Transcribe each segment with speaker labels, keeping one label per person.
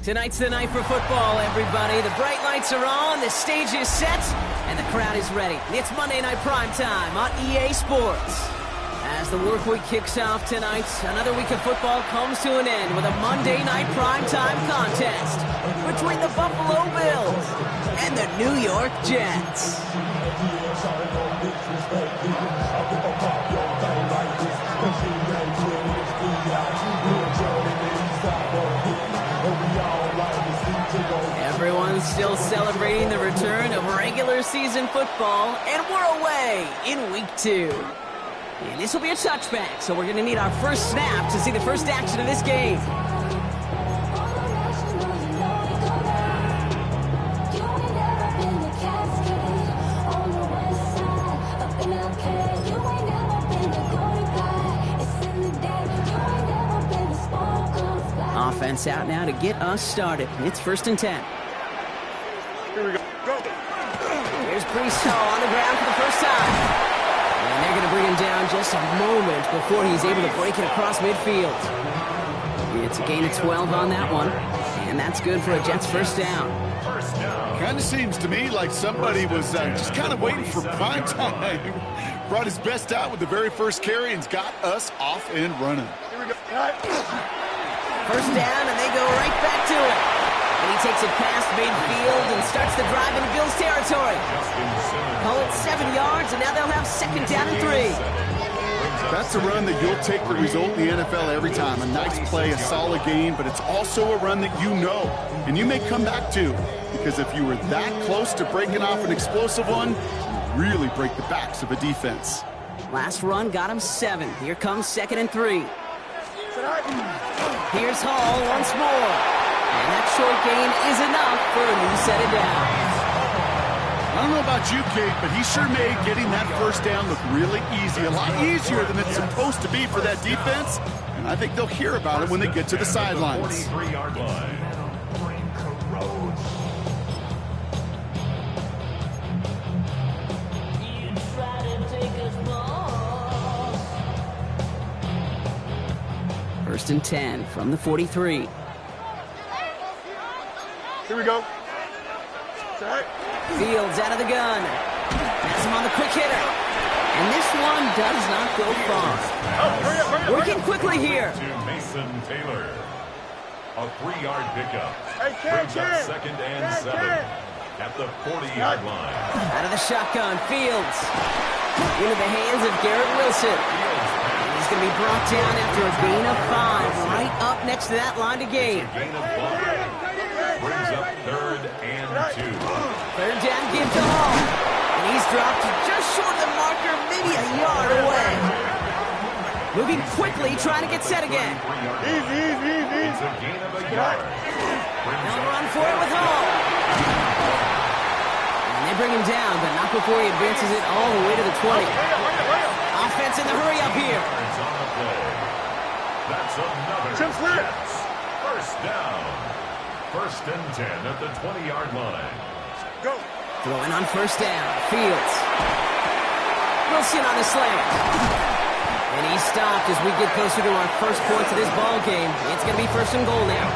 Speaker 1: Tonight's the night for football, everybody. The bright lights are on, the stage is set, and the crowd is ready. It's Monday Night Primetime on EA Sports. As the work week kicks off tonight, another week of football comes to an end with a Monday Night Primetime contest between the Buffalo Bills and the New York Jets. Everyone's still celebrating the return of regular season football, and we're away in week 2. And this will be a touchback, so we're going to need our first snap to see the first action of this game. Offense out now to get us started. It's 1st and 10.
Speaker 2: Here we go. Go.
Speaker 1: Here's Priest on the ground for the first time. And they're going to bring him down just a moment before he's able to break it across midfield. It's a gain of 12 on that one. And that's good for a Jets first down.
Speaker 2: Kind of seems to me like somebody was just kind of waiting for prime time. Brought his best out with the very first carry and's got us off and running. Here we go.
Speaker 1: First down, and they go right back to it. And he takes it past midfield and starts the drive into Bills territory. Call it 7 yards, and now they'll have 2nd down and 3.
Speaker 2: That's a run that you'll take the result in the NFL every time. A nice play, a solid game, but it's also a run that you know, and you may come back to. Because if you were that close to breaking off an explosive one, you really break the backs of a defense.
Speaker 1: Last run got him 7. Here comes 2nd and 3. Here's Hall once more. And that short gain is enough for a new set of downs.
Speaker 2: I don't know about you, Kate, but he sure made getting that first down look really easy. A lot easier than it's supposed to be for that defense. And I think they'll hear about it when they get to the sidelines.
Speaker 3: 43-yard line.
Speaker 1: First and 10 from the 43.
Speaker 2: Here we go.
Speaker 1: Fields out of the gun. Has him on the quick hitter. And this one does not go far. Working quickly here.
Speaker 3: To Mason Taylor. A 3-yard pickup. Brings up 2nd and 7 at the 40-yard line.
Speaker 1: Out of the shotgun, Fields. Into the hands of Garrett Wilson. He's going to be brought down after a gain of 5, right up next to that line to gain.
Speaker 3: Gain of 5. Brings up 3rd and 2.
Speaker 1: 3rd down, give to Hall. And he's dropped just short of the marker, maybe a yard away. Moving quickly, trying to get set again.
Speaker 3: It's a gain of a yard.
Speaker 1: Now run for it with Hall. And they bring him down, but not before he advances it all the way to the 20. Offense in the hurry up here.
Speaker 3: On the play. That's another Jets. First down. 1st and 10 at the 20-yard line.
Speaker 2: Go.
Speaker 1: Throwing on 1st down. Fields. Wilson on the slant. And he's stopped as we get closer to our first points of this ball game. It's going to be 1st and goal now.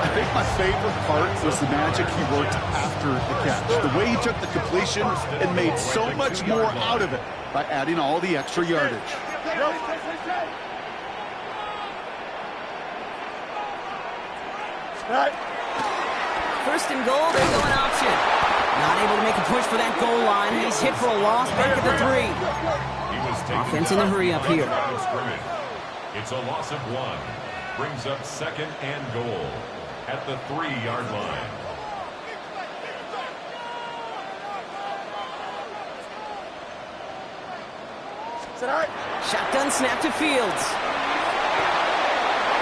Speaker 2: I think my favorite part was the magic he worked after the catch. The way he took the completion and made so much more out of it by adding all the extra yardage.
Speaker 1: First and goal, they're going option. Not able to make a push for that goal line. He's hit for a loss back at the 3. Offense in the hurry up here.
Speaker 3: It's a loss of 1. Brings up 2nd and goal at the 3-yard line.
Speaker 1: Shotgun snap to Fields.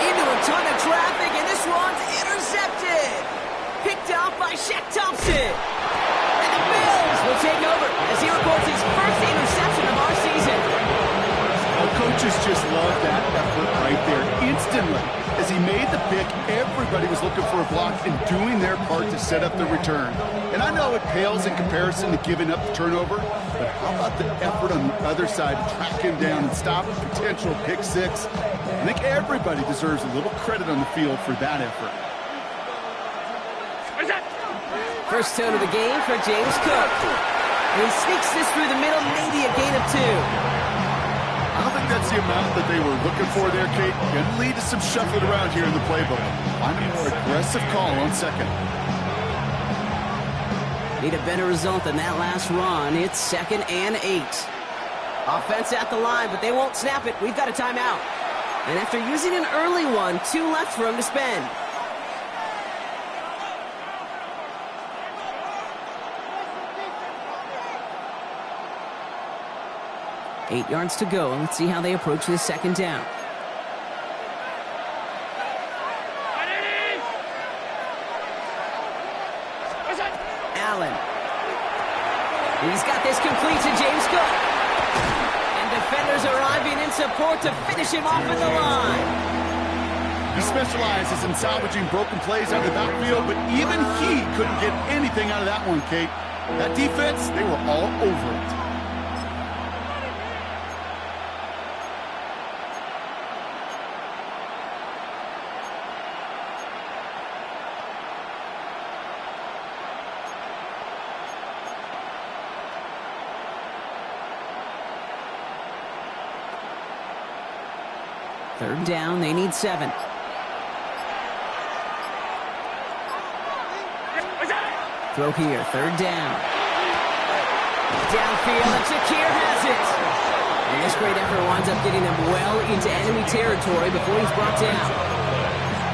Speaker 1: Into a ton of traffic, and this one's intercepted. Picked off by Shaq Thompson. And the Bills will take over as he records his first interception of our season.
Speaker 2: Well, coaches just love that effort right there. Instantly, as he made the pick, everybody was looking for a block and doing their part to set up the return. And I know it pales in comparison to giving up the turnover, but how about the effort on the other side to track him down and stop a potential pick 6? I think everybody deserves a little credit on the field for that effort.
Speaker 1: First tone of the game for James Cook. And he sneaks this through the middle, maybe a gain of 2.
Speaker 2: I don't think that's the amount that they were looking for there, Kate. Going to lead to some shuffling around here in the playbook. Find a more aggressive call on second.
Speaker 1: Need a better result than that last run. It's 2nd and 8. Offense at the line, but they won't snap it. We've got a timeout. And after using an early one, 2 left for him to spend. Eight yards to go. Let's see how they approach this 2nd down. Allen. He's got this complete to James Cook. And defenders arriving in support to finish him off at the line.
Speaker 2: He specializes in salvaging broken plays out of the backfield, but even he couldn't get anything out of that one, Kate. That defense, they were all over it.
Speaker 1: Third down, they need 7. Throw here, 3rd down. Downfield, and Shakir has it. And this great effort winds up getting them well into enemy territory before he's brought down.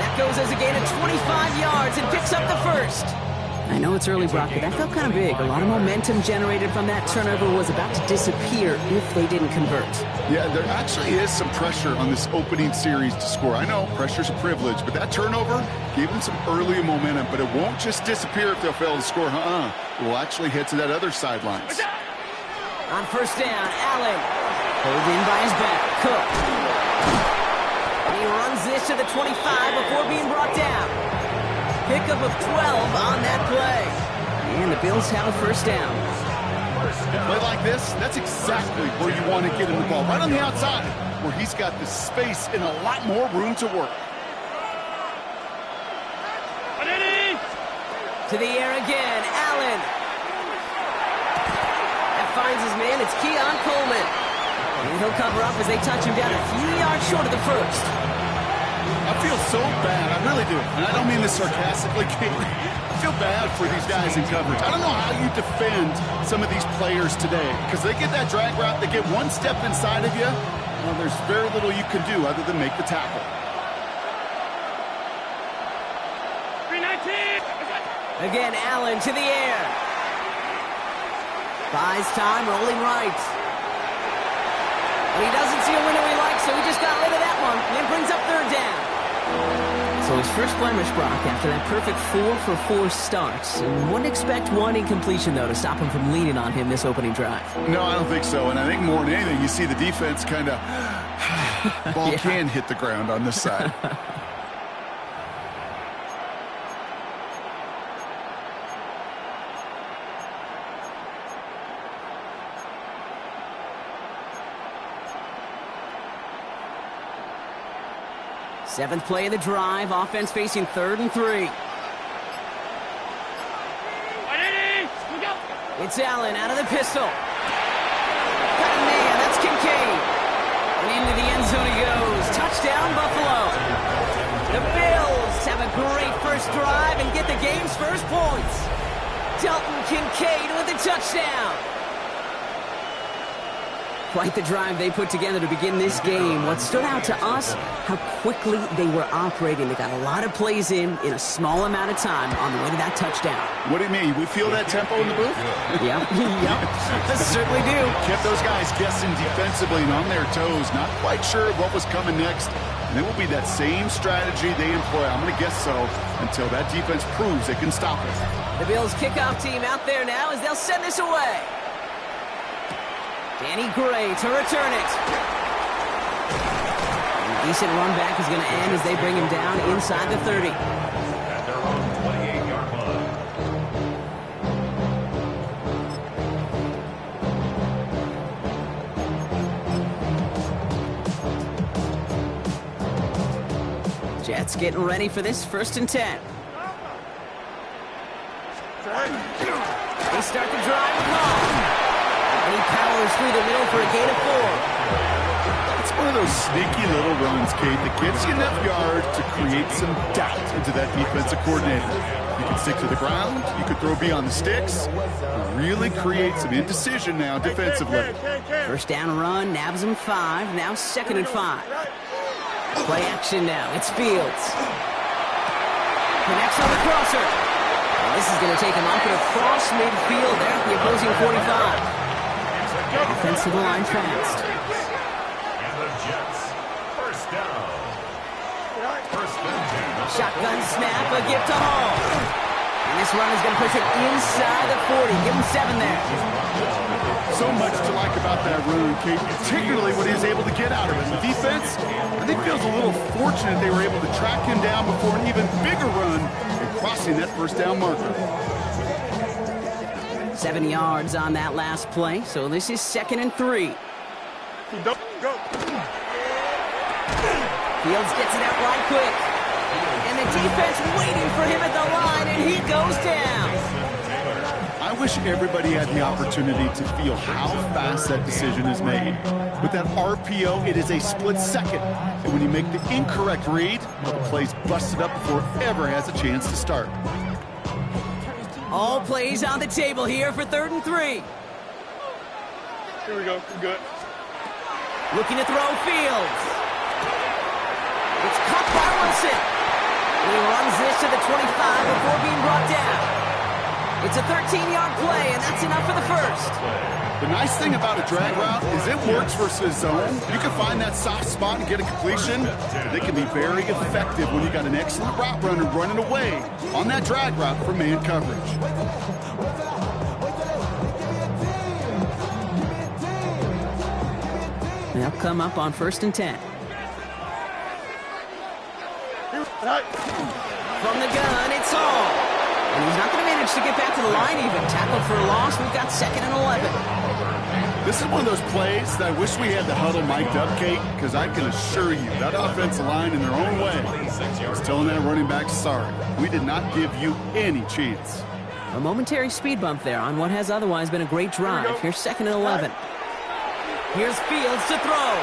Speaker 1: That goes as a gain of 25 yards and picks up the 1st. I know it's early, Brock, but that felt kind of big. A lot of momentum generated from that turnover was about to disappear if they didn't convert. Yeah, there actually is some pressure on this opening series to score. I know pressure's a privilege, but that turnover gave them some early momentum, but it won't just disappear if they'll fail to score. It will actually head to that other sidelines. On 1st down, Allen. Pulled in by his back. Cook. And he runs this to the 25 before being brought down. Pickup of 12 on that play. And the Bills have a 1st down. Play like this, that's exactly where you want to get him the ball. Right on the outside, where he's got the space and a lot more room to work. To the air again, Allen. That finds his man, it's Keon Coleman. And he'll cover up as they touch him down a few yards short of the 1st. I feel so bad, I really do. And I don't mean this sarcastically, Kate. I feel bad for these guys in coverage. I don't know how you defend some of these players today, because they get that drag route, they get one step inside of you, well, there's very little you can do other than make the tackle. 319. Again, Allen to the air. Buys time, rolling right. And he doesn't see a window he likes, so he just got rid of that one. And then brings up 3rd down. So his first blemish, Brock, after that perfect 4-for-4 start. And wouldn't expect one incompletion, though, to stop him from leaning on him this opening drive. No, I don't think so. And I think more than anything, you see the defense kind of... ball can hit the ground on this side. Seventh play of the drive. Offense facing 3rd and 3. It's Allen out of the pistol. Got a man. That's Kincaid. And into the end zone he goes. Touchdown, Buffalo. The Bills have a great first drive and get the game's first points. Dalton Kincaid with a touchdown. Quite the drive they put together to begin this game. What stood out to us, how quickly they were operating. They got a lot of plays in a small amount of time on the way to that touchdown. What do you mean? We feel that tempo in the booth? Yep. Yep. Certainly do. Kept those guys guessing defensively and on their toes, not quite sure what was coming next. And it will be that same strategy they employ, I'm going to guess so, until that defense proves they can stop it. The Bills kickoff team out there now as they'll send this away. Danny Gray to return it. A decent run back is going to end as they bring him down inside the 30.
Speaker 3: At their own 28-yard line.
Speaker 1: Jets getting ready for this 1st and 10. They start the drive long. And he powers through the middle for a gain of 4.
Speaker 2: It's one of those sneaky little runs, Kate, that gets you enough yards to create some doubt into that defensive coordinator. You can stick to the ground, you could throw beyond the sticks, really create some indecision now defensively.
Speaker 1: First down run, nabs him 5, now 2nd and 5. Play action now, it's Fields. Connects on the crosser. And this is going to take him off and across midfield there at the opposing 45. Offensive line fast.
Speaker 3: And the Jets, first down. First and 10.
Speaker 1: Shotgun snap, a gift to Hall. And this run is going to push it inside the 40. Give him 7 there.
Speaker 2: So much to like about that run, Kate, particularly what he was able to get out of it. The defense, I think, feels a little fortunate they were able to track him down before an even bigger run and crossing that first down marker.
Speaker 1: 7 yards on that last play, so this is 2nd and 3.
Speaker 4: Go.
Speaker 1: Fields gets it out right quick. And the defense waiting for him at the line, and he goes down.
Speaker 2: I wish everybody had the opportunity to feel how fast that decision is made. With that RPO, it is a split second. And when you make the incorrect read, well, the play's busted up before it ever has a chance to start.
Speaker 1: All plays on the table here for 3rd and 3.
Speaker 4: Here we go. We're good.
Speaker 1: Looking to throw Fields. It's caught by Wilson. And he runs this to the 25 before being brought down. It's a 13-yard play, and that's enough for the first.
Speaker 2: The nice thing about a drag route is it works versus zone. You can find that soft spot and get a completion, but they can be very effective when you got an excellent route runner running away on that drag route for man coverage.
Speaker 1: They'll come up on 1st and 10. From the gun, it's Hall. And he's not going to manage to get back to the line even. Tackled for a loss. We've got 2nd and 11.
Speaker 2: This is one of those plays that I wish we had the huddle mic'd up, Kate, because I can assure you that offensive line in their own way was telling that running back, sorry, we did not give you any chance.
Speaker 1: A momentary speed bump there on what has otherwise been a great drive. Here's 2nd and 11. Here's Fields to throw.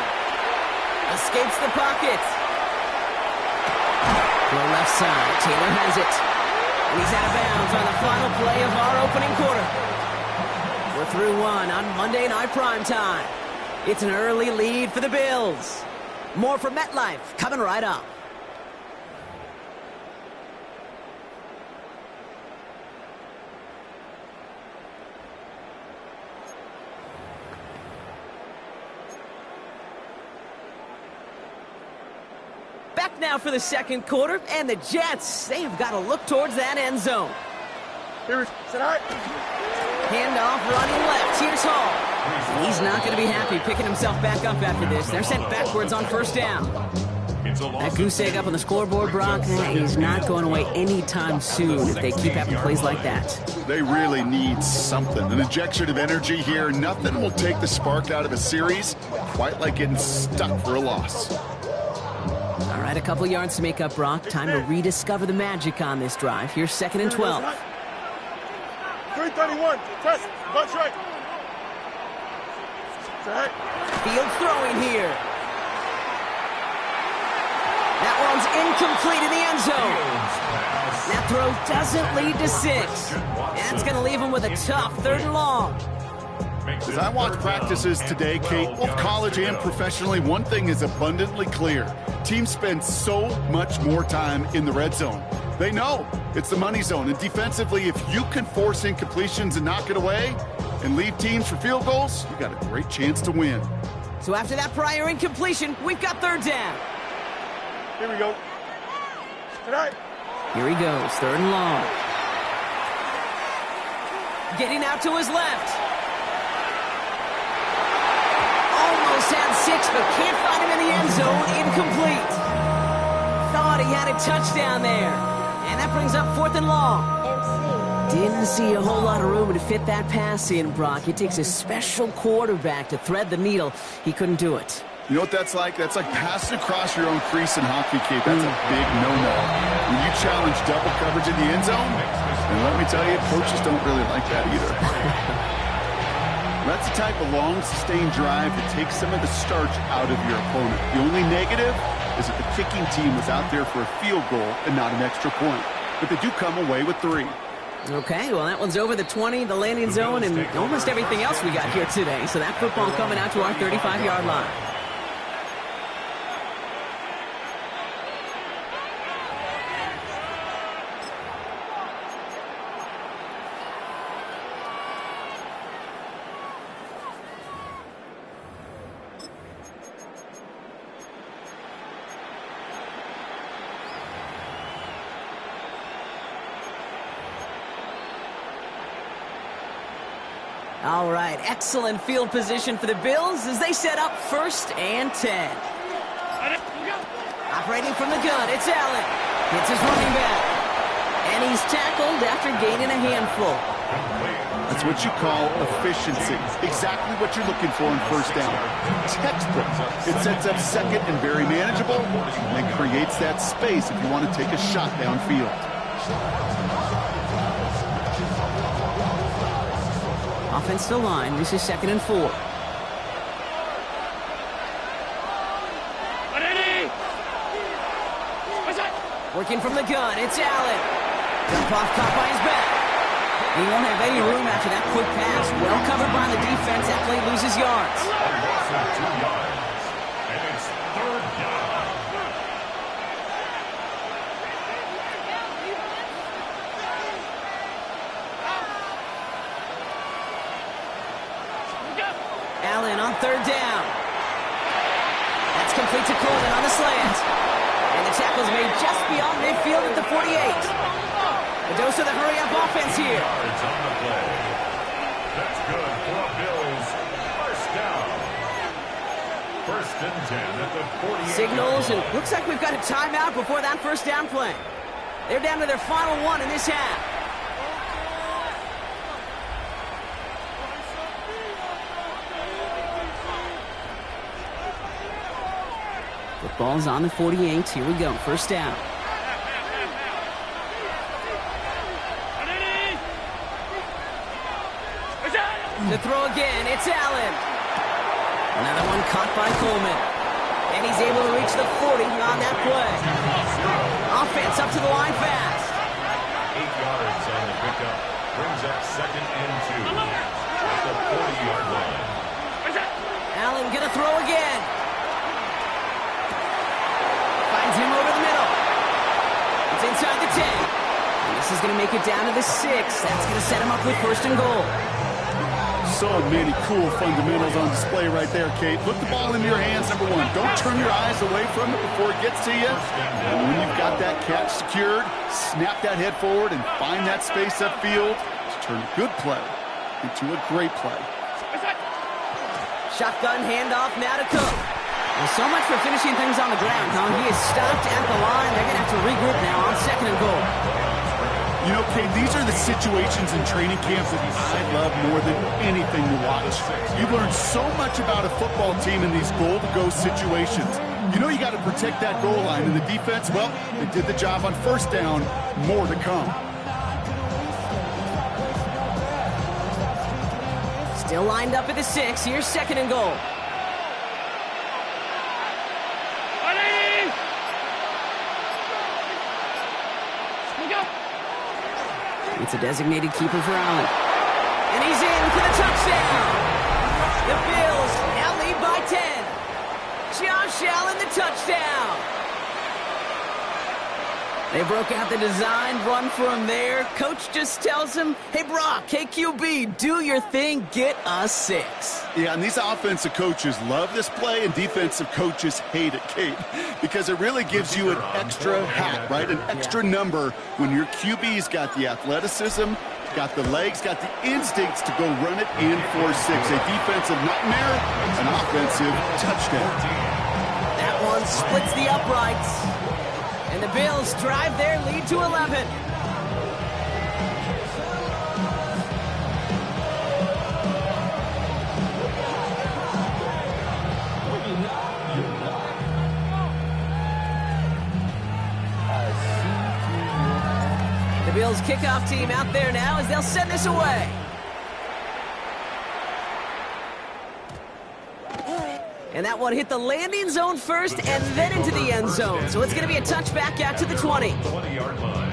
Speaker 1: Escapes the pocket. Low left side. Taylor has it. And he's out of bounds on the final play of our opening quarter. We're through 1 on Monday Night Primetime. It's an early lead for the Bills. More from MetLife coming right up. Back now for the 2nd quarter, and the Jets, they have got to look towards that end zone. Handoff running left. Here's Hall. He's not going to be happy picking himself back up after this. They're sent backwards on 1st down. That goose egg up on the scoreboard, Brock, he's not going away anytime soon if they keep having plays like that.
Speaker 2: They really need something. An injection of energy here. Nothing will take the spark out of a series quite like getting stuck for a loss.
Speaker 1: All right, a couple yards to make up, Brock. Time to rediscover the magic on this drive. Here's 2nd and 12.
Speaker 4: 331. Test. Bunch right.
Speaker 1: Field throwing here. That one's incomplete in the end zone. That throw doesn't lead to 6. That's going to leave him with a tough 3rd and long.
Speaker 2: As I watch practices today, Kate, both college and professionally, one thing is abundantly clear. Teams spend so much more time in the red zone. They know it's the money zone. And defensively, if you can force incompletions and knock it away and lead teams for field goals, you got a great chance to win.
Speaker 1: So after that prior incompletion, we've got 3rd down.
Speaker 4: Here we go. Tonight.
Speaker 1: Here he goes, 3rd and long. Getting out to his left. Almost had 6, but can't find him in the end zone. Incomplete. Thought he had a touchdown there. And that brings up 4th and long. Didn't see a whole lot of room to fit that pass in, Brock. It takes a special quarterback to thread the needle. He couldn't do it.
Speaker 2: You know what that's like? That's like passing across your own crease in hockey, Kate. That's a big no-no. When you challenge double coverage in the end zone, and let me tell you, coaches don't really like that either. That's the type of long, sustained drive that takes some of the starch out of your opponent. The only negative is that the kicking team was out there for a field goal and not an extra point. But they do come away with 3.
Speaker 1: Okay, well, that one's over the 20, the landing zone, and almost everything else we got here today. So that football coming out to our 35-yard line. All right, excellent field position for the Bills as they set up 1st and 10. Operating from the gun, it's Allen. Hits his running back. And he's tackled after gaining a handful.
Speaker 2: That's what you call efficiency. Exactly what you're looking for in 1st down. Textbook. It sets up 2nd and very manageable, and creates that space if you want to take a shot downfield.
Speaker 1: Offensive line, this is 2nd and 4. Working from the gun, it's Allen. Dump off, caught by his back. He won't have any room after that quick pass. Well covered by the defense. That play loses yards.
Speaker 3: Loss of 2 yards. And it's 3rd down.
Speaker 1: Allen on 3rd down. That's complete to Coleman on the slant. And the tackle's made just beyond midfield at the 48. A dose of the hurry-up offense here.
Speaker 3: Yards on the play. That's good for a Bills 1st down. 1st and 10 at the 48.
Speaker 1: Signals, and looks like we've got a timeout before that 1st down play. They're down to their final 1 in this half. Ball's on the 48. Here we go. 1st down. The throw again. It's Allen. Another one caught by Coleman. And he's able to reach the 40 on that play. Offense up to the line fast.
Speaker 3: 8 yards on the pickup. Brings up 2nd and 2. At the 40-yard line.
Speaker 1: Allen gonna throw again. Finds him over the middle. It's inside the 10. And this is going to make it down to the 6. That's going to set him up with 1st and goal.
Speaker 2: So many cool fundamentals on display right there, Kate. Put the ball in your hands, number 1. Don't turn your eyes away from it before it gets to you. And when you've got that catch secured, snap that head forward and find that space upfield to turn a good play into a great play.
Speaker 1: Shotgun handoff now to Cook. Well, so much for finishing things on the ground, huh? He is stopped at the line. They're going to have to regroup now on 2nd and goal.
Speaker 2: You know, Kate, these are the situations in training camps that I love more than anything to watch. You learn so much about a football team in these goal-to-go situations. You know you got to protect that goal line, and the defense, well, they did the job on 1st down. More to come.
Speaker 1: Still lined up at the 6. Here's 2nd and goal. It's a designated keeper for Allen. And he's in for the touchdown. The Bills now lead by 10. Josh Allen, the touchdown. They broke out the design run for him there. Coach just tells him, hey, Brock, KQB, do your thing, get us 6.
Speaker 2: Yeah, and these offensive coaches love this play, and defensive coaches hate it, Kate, because it really gives you an extra hat, right? An extra number when your QB's got the athleticism, got the legs, got the instincts to go run it in for 6. A defensive nightmare, an offensive touchdown.
Speaker 1: That one splits the uprights. And the Bills drive their lead to 11. Bills kickoff team out there now as they'll send this away. And that one hit the landing zone first and then into the end zone. So it's going to be a touchback out to the 20.
Speaker 3: 20-yard line.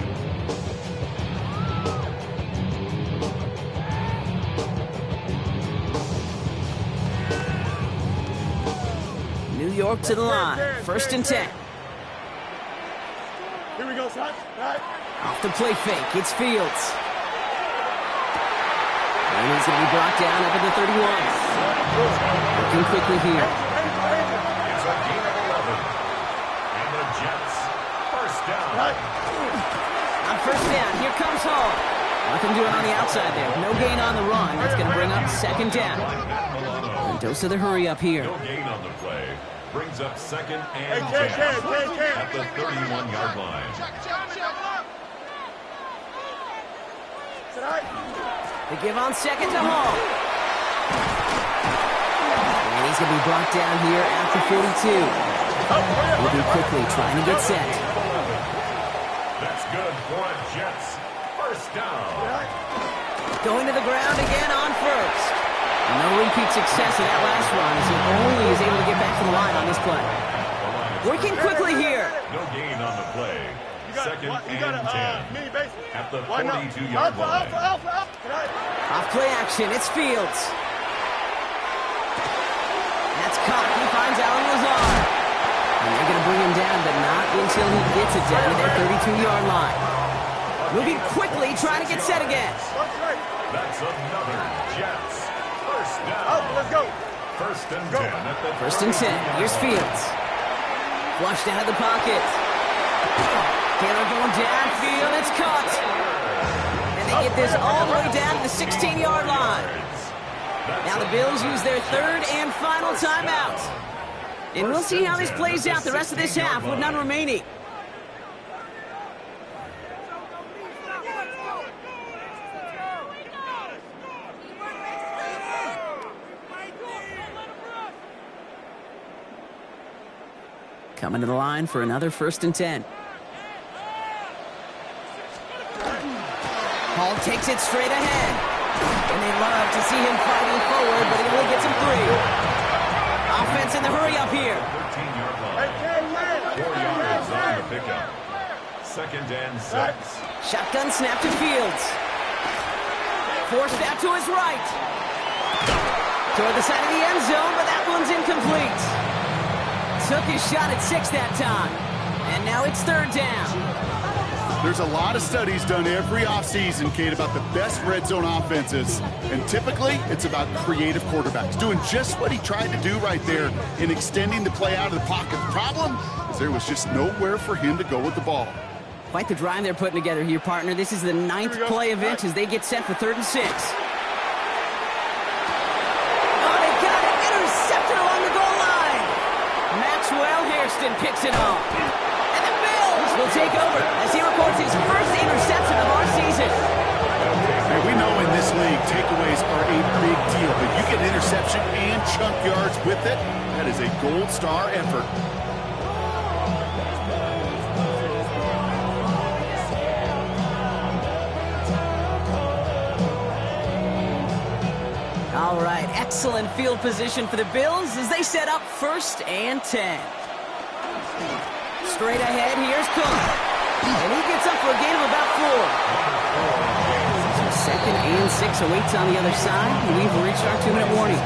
Speaker 1: New York to the line. First and 10.
Speaker 4: Here we go, son. Right.
Speaker 1: Off the play fake. It's Fields. And he's going to be brought down up at the 31. Looking quickly here.
Speaker 3: It's a gain of 11. And the Jets, first down.
Speaker 4: Right.
Speaker 1: On first down, here comes Hall. Nothing doing on the outside there. No gain on the run. That's going to bring up second down. And dose of the hurry up here.
Speaker 3: No gain on the play. Brings up second and
Speaker 4: Hey,
Speaker 3: 10
Speaker 4: Ken.
Speaker 3: at the 31-yard line.
Speaker 4: Tonight.
Speaker 1: They give on second to Hall. And he's going to be brought down here at the 42. Moving quickly, trying to get set.
Speaker 3: That's good for a Jets. First down.
Speaker 1: Going to the ground again on first. No repeat success in that last run as he only is able to get back to the line on this play. Working quickly here.
Speaker 3: No gain on the play. Second and 10
Speaker 4: mini base.
Speaker 3: at the 42-yard line.
Speaker 1: Off play action, it's Fields. That's caught. He finds Alan Lazar. And they're going to bring him down, but not until he gets it down to their 32-yard line. Moving quickly, trying to get set again.
Speaker 3: That's another Jets. First down.
Speaker 4: Let's go.
Speaker 3: First and 10 at the
Speaker 1: First and 10. Here's Fields. Flushed out of the pocket. Taylor going downfield. It's caught. And they get this all the way down to the 16-yard line. Now the Bills use their third and final timeout. And we'll see how this plays out the rest of this half with none remaining. Coming to the line for another first and 10. Hall takes it straight ahead. And they love to see him fighting forward, but he only gets him 3. Offense in the hurry up here.
Speaker 3: 13-yard line. 4 yards on the pickup. Second and 6.
Speaker 1: Shotgun snap to Fields. Forced out to his right. Toward the side of the end zone, but that one's incomplete. Took his shot at 6 that time. And now it's third down.
Speaker 2: There's a lot of studies done every offseason, Kate, about the best red zone offenses. And typically, it's about creative quarterbacks doing just what he tried to do right there in extending the play out of the pocket. The problem is there was just nowhere for him to go with the ball.
Speaker 1: Quite the drive they're putting together here, partner. This is the 9th play of inch as they get set for third and 6. Hairston picks it off. And the Bills will take over as he records his first interception of our season.
Speaker 2: Hey, we know in this league, takeaways are a big deal, but you get interception and chunk yards with it. That is a gold star effort.
Speaker 1: All right, excellent field position for the Bills as they set up first and 10. Straight ahead, here's Cook. And he gets up for a gain of about 4. So second and 6 awaits on the other side. We've reached our 2-minute warning.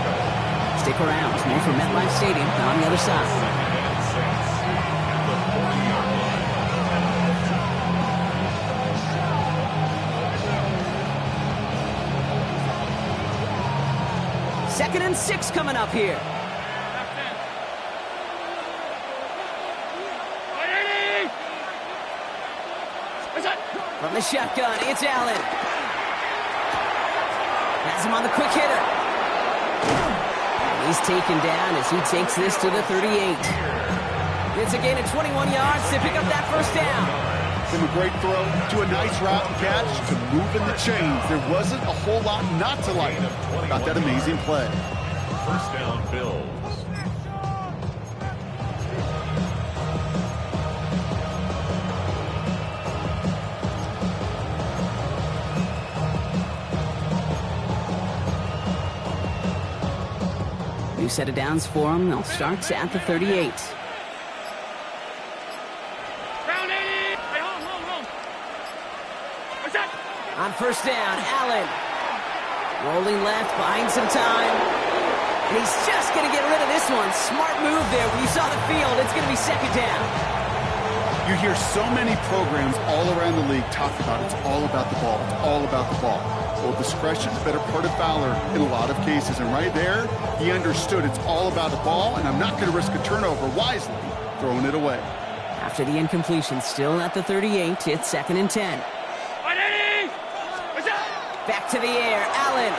Speaker 1: Stick around. More from MetLife Stadium on the other side. Second and 6 coming up here. From the shotgun, it's Allen. Has him on the quick hitter. And he's taken down as he takes this to the 38. It's a gain of 21 yards to pick up that first down.
Speaker 2: From a great throw to a nice route and catch to moving the chains. There wasn't a whole lot not to like about that amazing play.
Speaker 3: First down, Bills.
Speaker 1: New set of downs for him. They'll start at the 38. On first down, Allen. Rolling left, buying some time. And he's just going to get rid of this one. Smart move there. When you saw the field, it's going to be second down.
Speaker 2: You hear so many programs all around the league talk about it's all about the ball. It's all about the ball. Well, discretion's the better part of valor in a lot of cases. And right there, he understood it's all about the ball, and I'm not going to risk a turnover wisely, throwing it away.
Speaker 1: After the incompletion, still at the 38, it's 2nd and 10. Back to the air, Allen.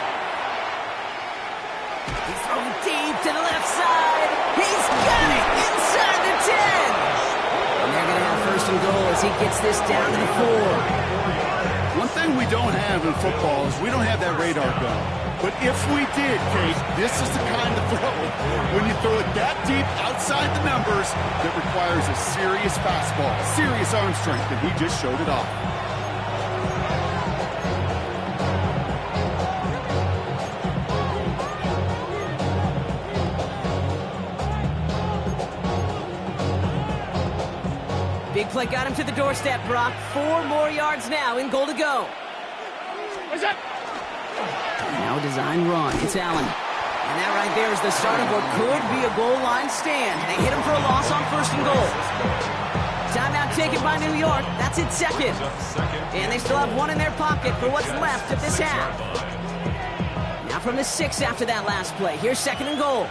Speaker 1: He's throwing deep to the left side. He's got it inside the 10. And they're going to have first and goal as he gets this down to the 4.
Speaker 2: One thing we don't have in football is we don't have that radar gun. But if we did, Kate, this is the kind of throw, when you throw it that deep outside the numbers, that requires a serious fastball, serious arm strength, and he just showed it off.
Speaker 1: Big play got him to the doorstep, Brock. 4 more yards now in goal to go.
Speaker 4: What's up?
Speaker 1: Now a design run. It's Allen. And that right there is the start of what could be a goal line stand. They hit him for a loss on first and goal. Timeout taken by New York. That's its second. And they still have one in their pocket for what's left of this half. Now from the 6 after that last play. Here's 2nd and goal.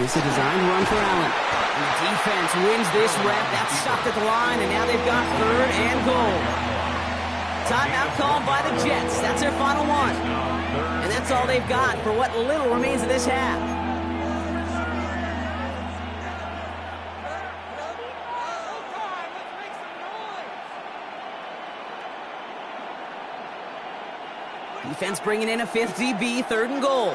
Speaker 1: It's a design run for Allen. And the defense wins this rep. That's stopped at the line, and now they've got 3rd and goal. Timeout called by the Jets. That's their final one. And that's all they've got for what little remains of this half. Defense bringing in a 5th DB, 3rd and goal.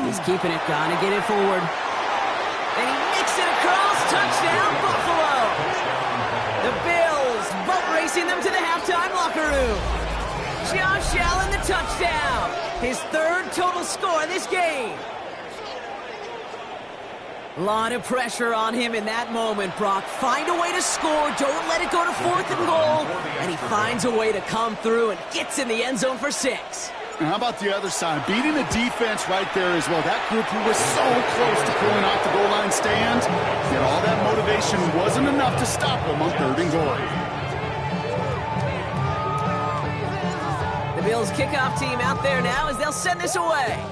Speaker 1: He's keeping it, gonna get it forward. And he makes it across, touchdown, Buffalo! The Bills boat racing them to the halftime locker room. Josh Allen, the touchdown. His 3rd total score this game. A lot of pressure on him in that moment, Brock. Find a way to score, don't let it go to 4th and goal. And he finds a way to come through and gets in the end zone for 6.
Speaker 2: And how about the other side? Beating the defense right there as well. That group who was so close to pulling off the goal line stand, yet all that motivation wasn't enough to stop them on 3rd and goal.
Speaker 1: The Bills kickoff team out there now as they'll send this away.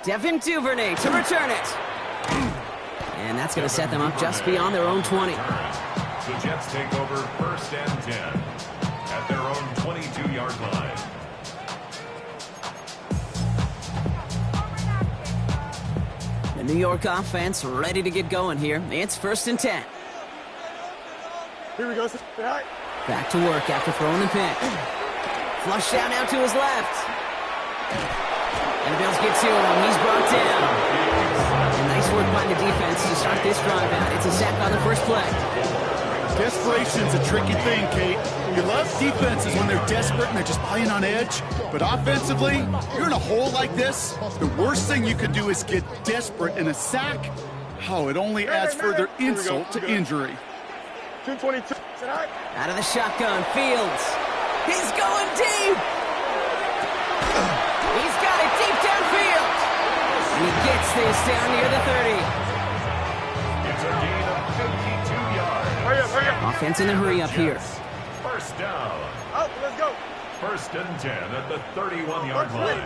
Speaker 1: Devin Duvernay to return it. And that's going to set them up just beyond their own 20.
Speaker 3: The Jets take over 1st and 10. At their own 22-yard line.
Speaker 1: The New York offense ready to get going here. It's 1st and 10.
Speaker 4: Here we go.
Speaker 1: Back to work after throwing the pick. Flush down now to his left. And the Bills get to him. He's brought down. And nice work by the defense to start this drive out. It's a sack on the first play.
Speaker 2: Desperation's a tricky thing, Kate. You love defenses when they're desperate and they're just playing on edge. But offensively, you're in a hole like this, the worst thing you could do is get desperate in a sack. Oh, it only adds further insult to injury.
Speaker 4: 222.
Speaker 1: Out of the shotgun, Fields. He's going deep. He's got it deep downfield. And he gets this down near the 30.
Speaker 3: It's a gain of 52 yards.
Speaker 4: Hurry up.
Speaker 1: Offense in the hurry up here.
Speaker 3: First down.
Speaker 4: Out, let's go.
Speaker 3: 1st and 10 at the 31-yard line.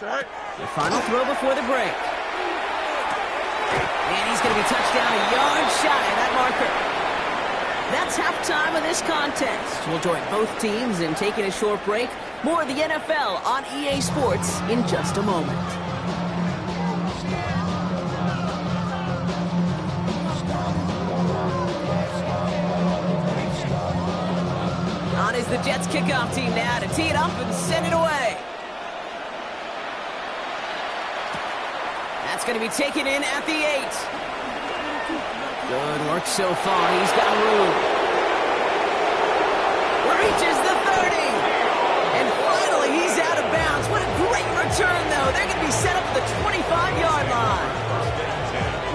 Speaker 1: The final throw before the break. And he's going to be touched down a yard shy of that marker. That's halftime of this contest. We'll join both teams in taking a short break. More of the NFL on EA Sports in just a moment. On his the Jets kickoff team now to tee it up and send it away. That's going to be taken in at the 8. Good work so far. He's got room. Reaches the 30. And finally, he's out of bounds. What a great return, though. They're going to be set up at the 25-yard line.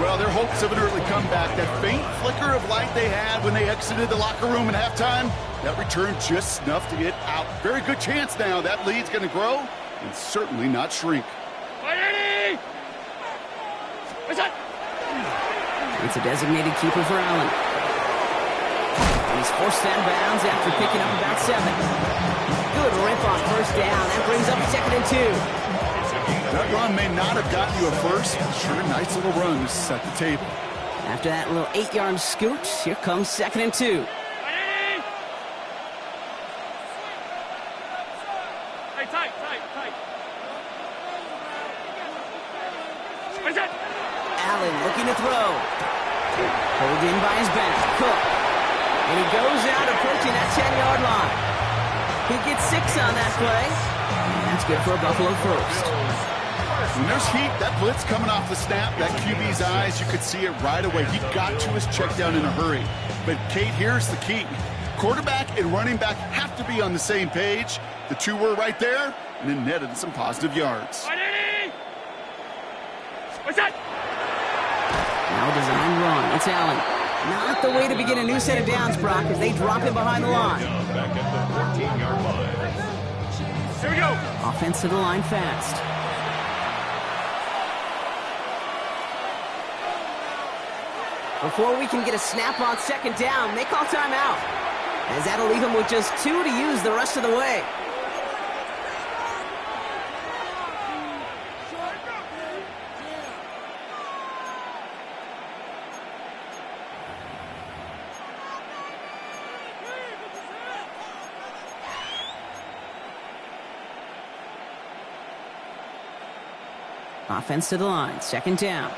Speaker 2: Well, their hopes of an early comeback, that faint flicker of light they had when they exited the locker room at halftime, that return just snuffed it out. Very good chance now. That lead's going to grow and certainly not shrink.
Speaker 1: It's a designated keeper for Allen. He's forced out of bounds after picking up about 7. Good rip on first down. That brings up 2nd and 2.
Speaker 2: That run may not have gotten you a first, but sure, nice little run to set the table.
Speaker 1: After that little 8-yard scoot, here comes 2nd and 2.
Speaker 4: Tight.
Speaker 1: Allen looking to throw. Pulled in by his back. Cook. And he goes out approaching that 10-yard line. He gets 6 on that play. And that's good for a Buffalo first.
Speaker 2: When there's heat, that blitz coming off the snap, that QB's eyes, you could see it right away. He got to his check down in a hurry. But, Kate, here's the key. Quarterback and running back have to be on the same page. The two were right there, and then netted some positive yards.
Speaker 1: Now a design run. It's Allen. Not the way to begin a new set of downs, Brock, as they drop him behind the line.
Speaker 3: Back at the 14-yard line.
Speaker 4: Here we go.
Speaker 1: Offense to the line fast. Before we can get a snap on 2nd down, they call timeout, as that'll leave him with just 2 to use the rest of the way. Offense to the line, 2nd down.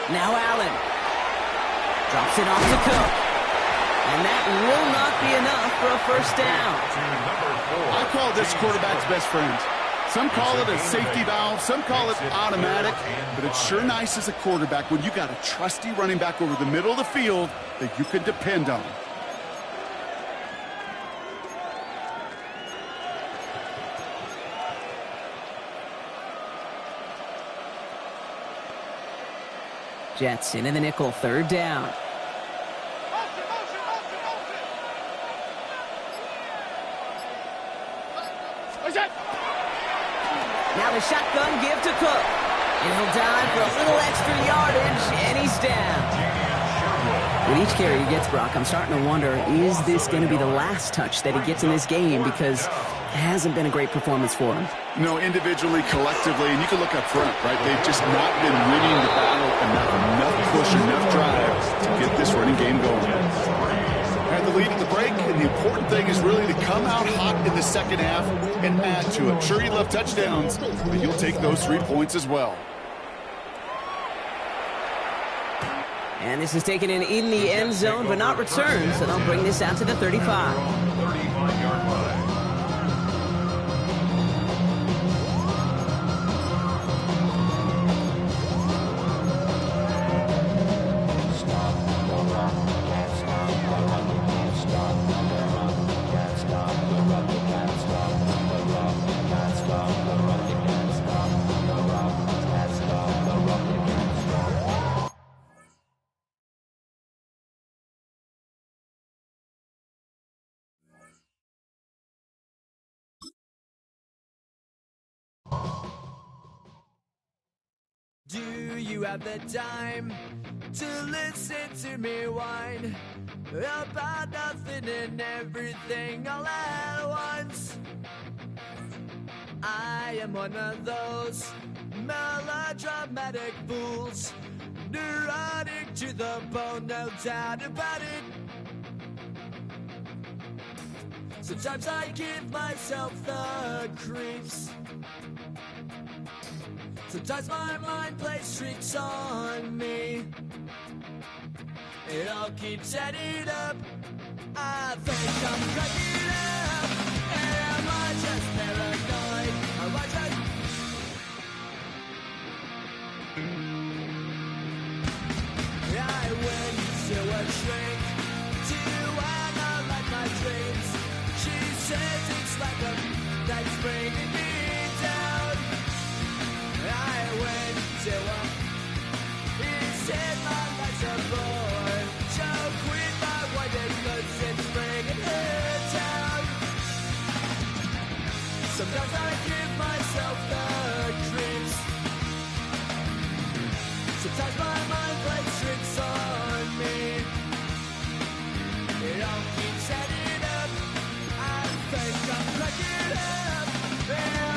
Speaker 1: Now Allen drops it off to Cook. And that will not be enough for a first down.
Speaker 2: I call this quarterback's best friend. Some call it a safety valve, some call it automatic, but it's sure nice as a quarterback when you got a trusty running back over the middle of the field that you can depend on.
Speaker 1: Jets into the nickel, 3rd down. Now the shotgun give to Cook. And he'll dive for a little extra yardage, and he's down. With each carry he gets, Brock, I'm starting to wonder, is this going to be the last touch that he gets in this game? Because it hasn't been a great performance for him.
Speaker 2: No, individually, collectively, and you can look up front, right? They've just not been winning the battle enough push, enough drive to get this running game going. Had the lead at the break, and the important thing is really to come out hot in the second half and add to it. Sure, you love touchdowns, but you'll take those 3 points as well.
Speaker 1: And this is taken in the end zone, but not returned, so they'll bring this out to the 35.
Speaker 3: 35-yard line.
Speaker 5: Do you have the time to listen to me whine about nothing and everything all at once? I am one of those melodramatic fools, neurotic to the bone, no doubt about it. Sometimes I give myself the creeps. Sometimes my mind plays tricks on me. It all keeps adding up. I think I'm cracking up. Am I just paranoid? Am I just... I went to a shrink to analyze my dreams. She says it's like a that's bringing me down. I went to a... He said my life's a bore. So quit my wife because it's bringing her down. Sometimes I give myself the creeps. Sometimes my mind plays tricks on me. It all keeps adding up. I think I'm cracking up.